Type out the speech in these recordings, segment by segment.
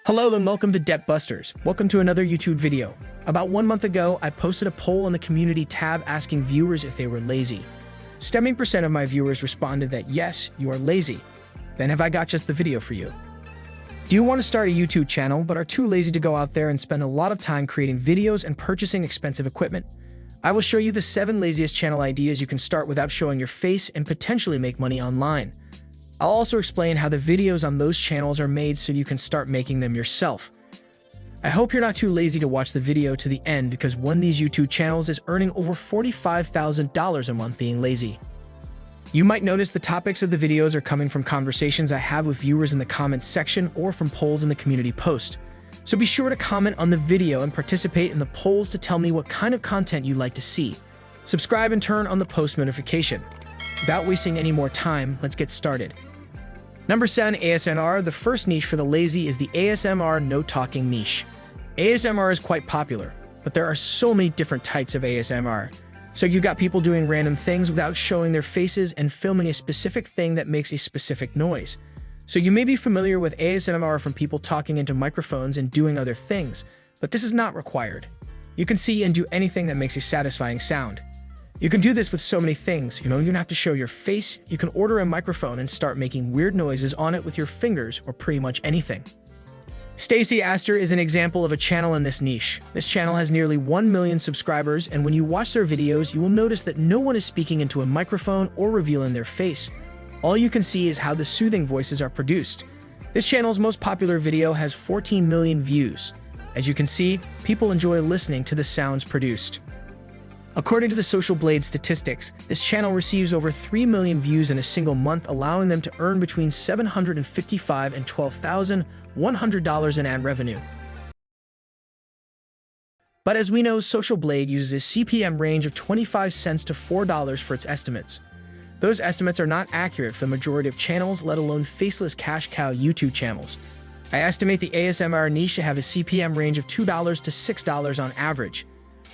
Hello and welcome to Debt Busters. Welcome to another YouTube video. About 1 month ago, I posted a poll on the community tab asking viewers if they were lazy. 70% of my viewers responded that yes, you are lazy. Then have I got just the video for you. Do you want to start a YouTube channel but are too lazy to go out there and spend a lot of time creating videos and purchasing expensive equipment? I will show you the 7 laziest channel ideas you can start without showing your face and potentially make money online. I'll also explain how the videos on those channels are made so you can start making them yourself. I hope you're not too lazy to watch the video to the end because one of these YouTube channels is earning over $45,000 a month being lazy. You might notice the topics of the videos are coming from conversations I have with viewers in the comments section or from polls in the community post. So be sure to comment on the video and participate in the polls to tell me what kind of content you'd like to see. Subscribe and turn on the post notification. Without wasting any more time, let's get started. Number 7, ASMR. The first niche for the lazy is the ASMR no-talking niche. ASMR is quite popular, but there are so many different types of ASMR. So you've got people doing random things without showing their faces and filming a specific thing that makes a specific noise. So you may be familiar with ASMR from people talking into microphones and doing other things, but this is not required. You can see and do anything that makes a satisfying sound. You can do this with so many things. You don't have to show your face. You can order a microphone and start making weird noises on it with your fingers or pretty much anything. Stacey Aster is an example of a channel in this niche. This channel has nearly 1 million subscribers, and when you watch their videos, you will notice that no one is speaking into a microphone or revealing their face. All you can see is how the soothing voices are produced. This channel's most popular video has 14 million views. As you can see, people enjoy listening to the sounds produced. According to the Social Blade statistics, this channel receives over 3 million views in a single month, allowing them to earn between $755 and $12,100 in ad revenue. But as we know, Social Blade uses a CPM range of 25 cents to $4 for its estimates. Those estimates are not accurate for the majority of channels, let alone faceless cash cow YouTube channels. I estimate the ASMR niche to have a CPM range of $2 to $6 on average.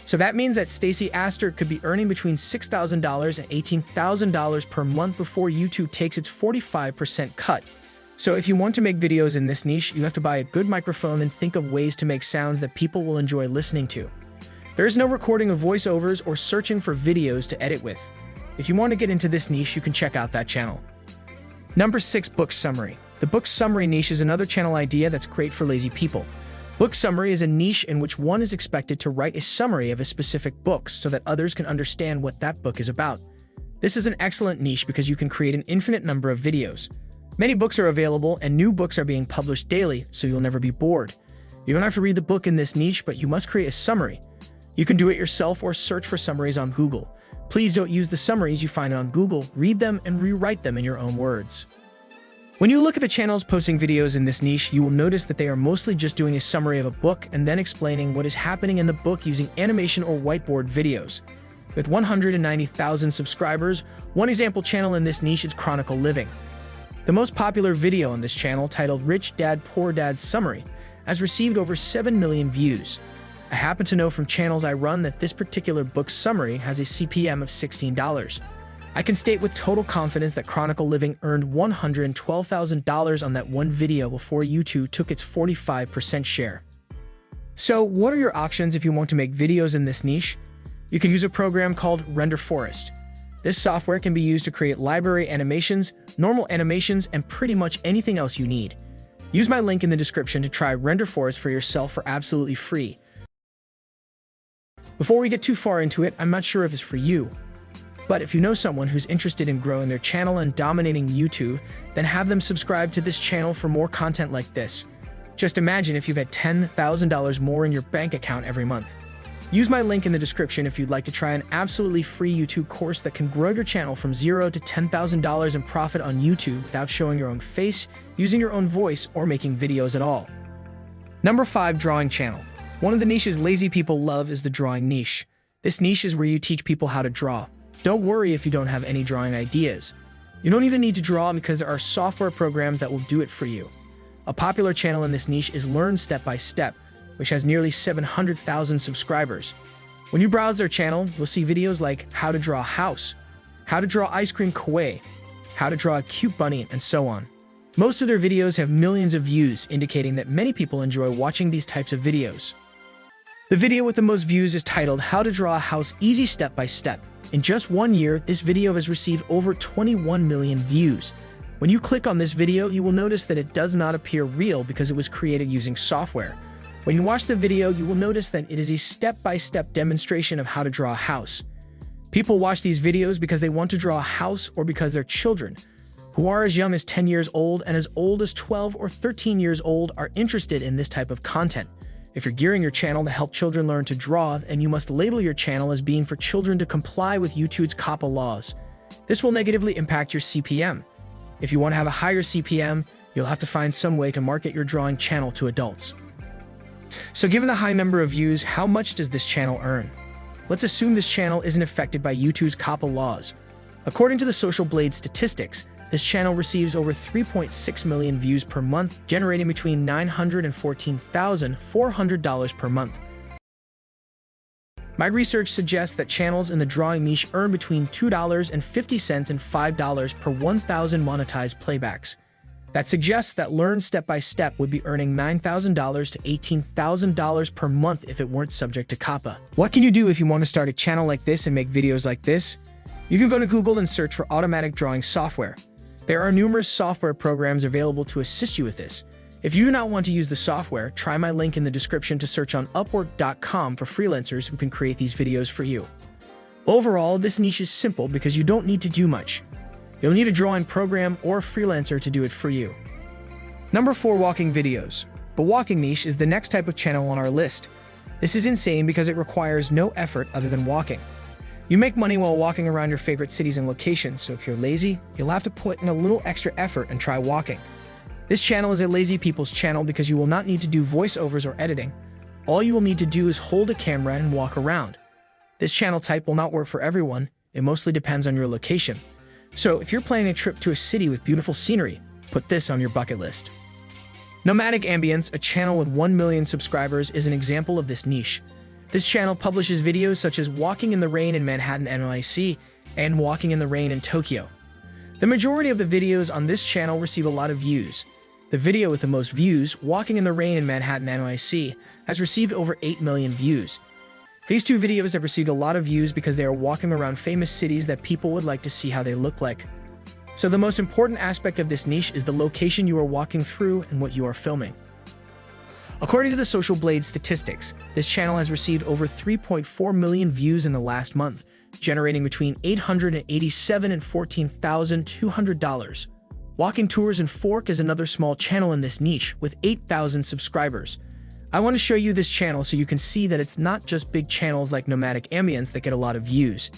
So that means that Stacey Aster could be earning between $6,000 and $18,000 per month before YouTube takes its 45% cut. So if you want to make videos in this niche, you have to buy a good microphone and think of ways to make sounds that people will enjoy listening to. There is no recording of voiceovers or searching for videos to edit with. If you want to get into this niche, you can check out that channel. Number 6, book summary. The book summary niche is another channel idea that's great for lazy people. Book summary is a niche in which one is expected to write a summary of a specific book so that others can understand what that book is about. This is an excellent niche because you can create an infinite number of videos. Many books are available and new books are being published daily, so you'll never be bored. You don't have to read the book in this niche, but you must create a summary. You can do it yourself or search for summaries on Google. Please don't use the summaries you find on Google, read them and rewrite them in your own words. When you look at the channels posting videos in this niche, you will notice that they are mostly just doing a summary of a book and then explaining what is happening in the book using animation or whiteboard videos. With 190,000 subscribers, one example channel in this niche is Chronicle Living. The most popular video on this channel, titled Rich Dad Poor Dad Summary, has received over 7 million views. I happen to know from channels I run that this particular book summary has a CPM of $16. I can state with total confidence that Chronicle Living earned $112,000 on that one video before YouTube took its 45% share. So what are your options if you want to make videos in this niche? You can use a program called Render Forest. This software can be used to create library animations, normal animations, and pretty much anything else you need. Use my link in the description to try Render Forest for yourself for absolutely free. Before we get too far into it, I'm not sure if it's for you. But if you know someone who's interested in growing their channel and dominating YouTube, then have them subscribe to this channel for more content like this. Just imagine if you've had $10,000 more in your bank account every month. Use my link in the description if you'd like to try an absolutely free YouTube course that can grow your channel from $0 to $10,000 in profit on YouTube without showing your own face, using your own voice, or making videos at all. Number 5, drawing channel. One of the niches lazy people love is the drawing niche. This niche is where you teach people how to draw. Don't worry if you don't have any drawing ideas. You don't even need to draw because there are software programs that will do it for you. A popular channel in this niche is Learn Step by Step, which has nearly 700,000 subscribers. When you browse their channel, you'll see videos like how to draw a house, how to draw ice cream kawaii, how to draw a cute bunny, and so on. Most of their videos have millions of views, indicating that many people enjoy watching these types of videos. The video with the most views is titled How to Draw a House Easy Step by Step. In just 1 year, this video has received over 21 million views. When you click on this video, you will notice that it does not appear real because it was created using software. When you watch the video, you will notice that it is a step-by-step demonstration of how to draw a house. People watch these videos because they want to draw a house or because their children, who are as young as 10 years old and as old as 12 or 13 years old, are interested in this type of content. If you're gearing your channel to help children learn to draw, then you must label your channel as being for children to comply with YouTube's COPPA laws. This will negatively impact your CPM. If you want to have a higher CPM, you'll have to find some way to market your drawing channel to adults. So given the high number of views, how much does this channel earn? Let's assume this channel isn't affected by YouTube's COPPA laws. According to the Social Blade statistics, this channel receives over 3.6 million views per month, generating between $914,400 per month. My research suggests that channels in the drawing niche earn between $2.50 and $5 per 1,000 monetized playbacks. That suggests that Learn Step by Step would be earning $9,000 to $18,000 per month if it weren't subject to COPPA. What can you do if you want to start a channel like this and make videos like this? You can go to Google and search for automatic drawing software. There are numerous software programs available to assist you with this. If you do not want to use the software, try my link in the description to search on Upwork.com for freelancers who can create these videos for you. Overall, this niche is simple because you don't need to do much. You'll need a drawing program or a freelancer to do it for you. Number 4. Walking videos. The walking niche is the next type of channel on our list. This is insane because it requires no effort other than walking. You make money while walking around your favorite cities and locations, so if you're lazy, you'll have to put in a little extra effort and try walking. This channel is a lazy people's channel because you will not need to do voiceovers or editing. All you will need to do is hold a camera and walk around. This channel type will not work for everyone. It mostly depends on your location. So if you're planning a trip to a city with beautiful scenery, put this on your bucket list. Nomadic Ambience, a channel with 1 million subscribers, is an example of this niche. This channel publishes videos such as walking in the rain in Manhattan, NYC, and walking in the rain in Tokyo. The majority of the videos on this channel receive a lot of views. The video with the most views, Walking in the Rain in Manhattan, NYC, has received over 8 million views. These two videos have received a lot of views because they are walking around famous cities that people would like to see how they look like. So the most important aspect of this niche is the location you are walking through and what you are filming. According to the Social Blade statistics, this channel has received over 3.4 million views in the last month, generating between $887 and $14,200. Walking Tours and Fork is another small channel in this niche with 8,000 subscribers. I want to show you this channel so you can see that it's not just big channels like Nomadic Ambience that get a lot of views.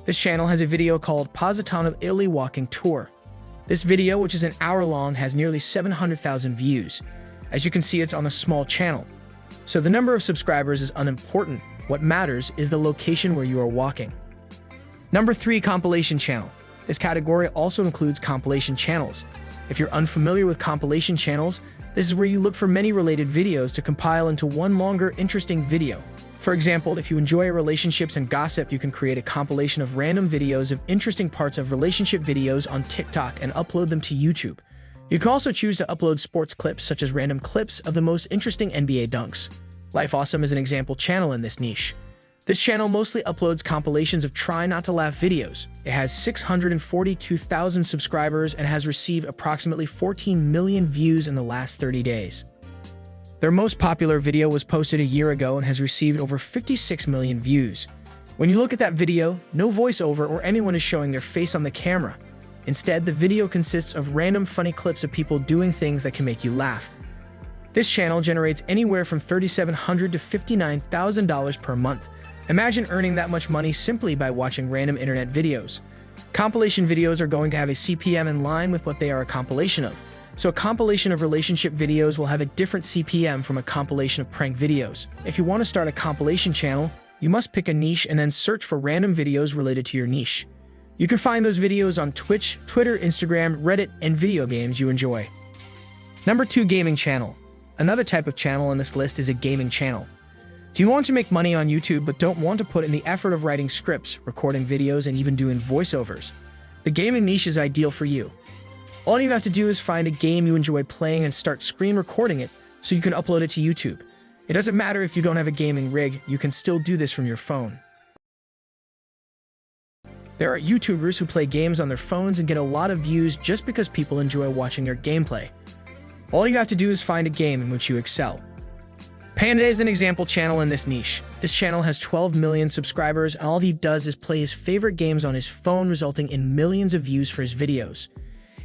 This channel has a video called Positano of Italy Walking Tour. This video, which is an hour long, has nearly 700,000 views. As you can see, it's on a small channel. So the number of subscribers is unimportant. What matters is the location where you are walking. Number 3. Compilation channel. This category also includes compilation channels. If you're unfamiliar with compilation channels, this is where you look for many related videos to compile into one longer, interesting video. For example, if you enjoy relationships and gossip, you can create a compilation of random videos of interesting parts of relationship videos on TikTok and upload them to YouTube. You can also choose to upload sports clips such as random clips of the most interesting NBA dunks. Life Awesome is an example channel in this niche. This channel mostly uploads compilations of try not to laugh videos. It has 642,000 subscribers and has received approximately 14 million views in the last 30 days. Their most popular video was posted a year ago and has received over 56 million views. When you look at that video, no voiceover or anyone is showing their face on the camera. Instead, the video consists of random funny clips of people doing things that can make you laugh. This channel generates anywhere from $3,700 to $59,000 per month. Imagine earning that much money simply by watching random internet videos. Compilation videos are going to have a CPM in line with what they are a compilation of. So a compilation of relationship videos will have a different CPM from a compilation of prank videos. If you want to start a compilation channel, you must pick a niche and then search for random videos related to your niche. You can find those videos on Twitch, Twitter, Instagram, Reddit, and video games you enjoy. Number 2. Gaming channel. Another type of channel on this list is a gaming channel. Do you want to make money on YouTube but don't want to put in the effort of writing scripts, recording videos, and even doing voiceovers? The gaming niche is ideal for you. All you have to do is find a game you enjoy playing and start screen recording it so you can upload it to YouTube. It doesn't matter if you don't have a gaming rig, you can still do this from your phone. There are YouTubers who play games on their phones and get a lot of views just because people enjoy watching their gameplay. All you have to do is find a game in which you excel. Panda is an example channel in this niche. This channel has 12 million subscribers, and all he does is play his favorite games on his phone, resulting in millions of views for his videos.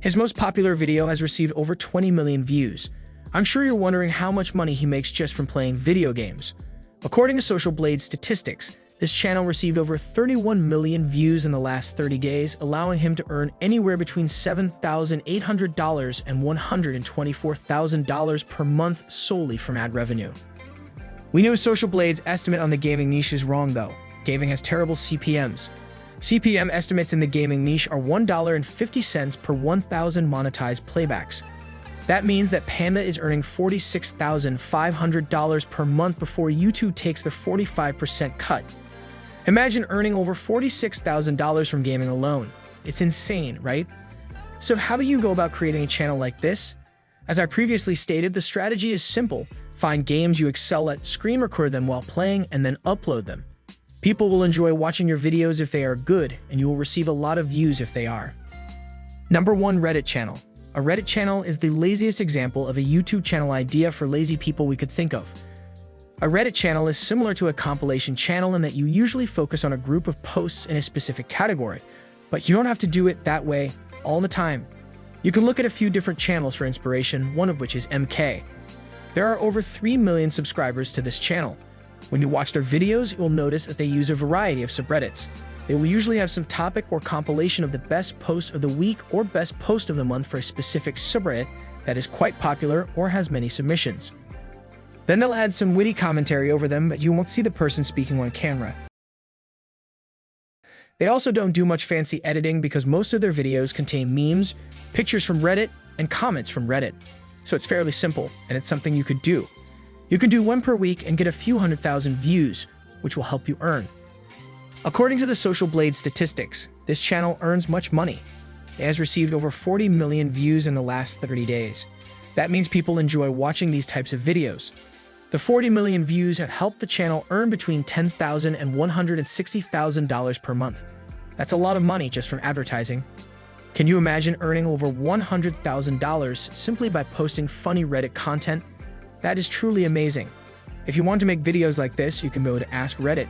His most popular video has received over 20 million views. I'm sure you're wondering how much money he makes just from playing video games. According to Social Blade statistics, this channel received over 31 million views in the last 30 days, allowing him to earn anywhere between $7,800 and $124,000 per month solely from ad revenue. We know Social Blade's estimate on the gaming niche is wrong though. Gaming has terrible CPMs. CPM estimates in the gaming niche are $1.50 per 1,000 monetized playbacks. That means that Panda is earning $46,500 per month before YouTube takes the 45% cut. Imagine earning over $46,000 from gaming alone. It's insane, right? So how do you go about creating a channel like this? As I previously stated, the strategy is simple. Find games you excel at, screen record them while playing, and then upload them. People will enjoy watching your videos if they are good, and you will receive a lot of views if they are. Number 1, Reddit channel. A Reddit channel is the laziest example of a YouTube channel idea for lazy people we could think of. A Reddit channel is similar to a compilation channel in that you usually focus on a group of posts in a specific category, but you don't have to do it that way all the time. You can look at a few different channels for inspiration, one of which is MK. There are over 3 million subscribers to this channel. When you watch their videos, you'll notice that they use a variety of subreddits. They will usually have some topic or compilation of the best post of the week or best post of the month for a specific subreddit that is quite popular or has many submissions. Then they'll add some witty commentary over them, but you won't see the person speaking on camera. They also don't do much fancy editing because most of their videos contain memes, pictures from Reddit, and comments from Reddit. So it's fairly simple, and it's something you could do. You can do one per week and get a few 100,000 views, which will help you earn. According to the Social Blade statistics, this channel earns much money. It has received over 40 million views in the last 30 days. That means people enjoy watching these types of videos. The 40 million views have helped the channel earn between $10,000 and $160,000 per month. That's a lot of money just from advertising. Can you imagine earning over $100,000 simply by posting funny Reddit content? That is truly amazing. If you want to make videos like this, you can go to Ask Reddit.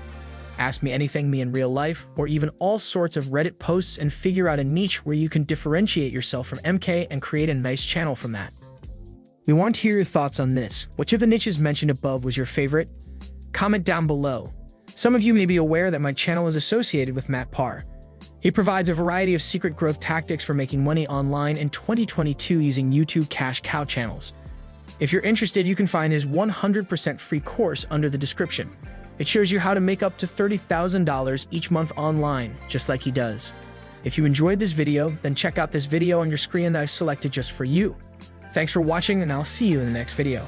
Ask me anything me in real life, or even all sorts of Reddit posts, and figure out a niche where you can differentiate yourself from MK and create a nice channel from that. We want to hear your thoughts on this. Which of the niches mentioned above was your favorite? Comment down below. Some of you may be aware that my channel is associated with Matt Parr. He provides a variety of secret growth tactics for making money online in 2022 using YouTube cash cow channels. If you're interested, you can find his 100% free course under the description. It shows you how to make up to $30,000 each month online, just like he does. If you enjoyed this video, then check out this video on your screen that I selected just for you. Thanks for watching, and I'll see you in the next video.